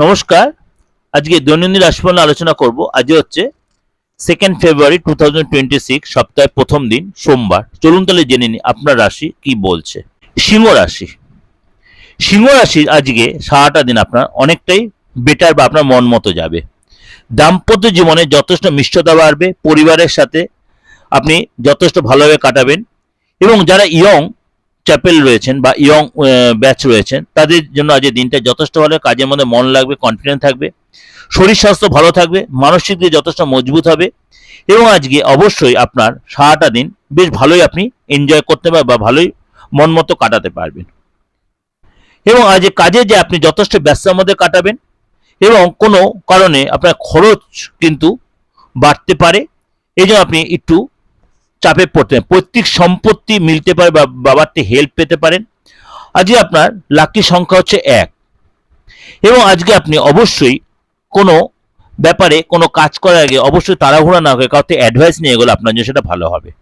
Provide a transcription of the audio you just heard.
নমস্কার। আজকে দৈনন্দিন রাশিফল নিয়ে আলোচনা করব। আজ হচ্ছে 2 ফেব্রুয়ারি 2026, সপ্তাহের প্রথম দিন, সোমবার। চলুন তাহলে জেনে নিই আপনার রাশি কি বলছে। সিংহ রাশি। সিংহ রাশির আজকে সারাটা দিন আপনার অনেকটাই বেটার বা আপনার মন মতো যাবে। দাম্পত্য জীবনে যথেষ্ট মিষ্টতা বাড়বে, পরিবারের সাথে আপনি যথেষ্ট ভালোভাবে কাটাবেন এবং যারা ইয়ং চ্যাপেল রয়েছেন বা ইয়ং ব্যাচ রয়েছেন তাদের জন্য আজ দিনটা যথেষ্ট ভালো। কাজের মধ্যে মন লাগবে, কনফিডেন্ট থাকবে, শরীর স্বাস্থ্য ভালো থাকবে, মানসিক দিক যথেষ্ট মজবুত হবে এবং আজকে অবশ্যই আপনার সারাটা দিন বেশ ভালোই আপনি এনজয় করতে পারবেন বা ভালোই মন মতো কাটাতে পারবেন এবং আজ কাজে যে আপনি যথেষ্ট ব্যস্ততার মধ্যে কাটাবেন এবং কোনো কারণে আপনার খরচ কিন্তু বাড়তে পারে, এই জন্য আপনি একটু চাপে পড়তে পারেন। পৈতৃক সম্পত্তি মিলতে পারে বা বাবার থেকে হেল্প পেতে পারেন। আজকে আপনার লাকি সংখ্যা হচ্ছে 1 এবং আজকে আপনি অবশ্যই কোনো ব্যাপারে কোনো কাজ করার আগে অবশ্যই তাড়াহুড়া না করে কাউকে অ্যাডভাইস নিয়ে এগোলে আপনার জন্য সেটা ভালো হবে।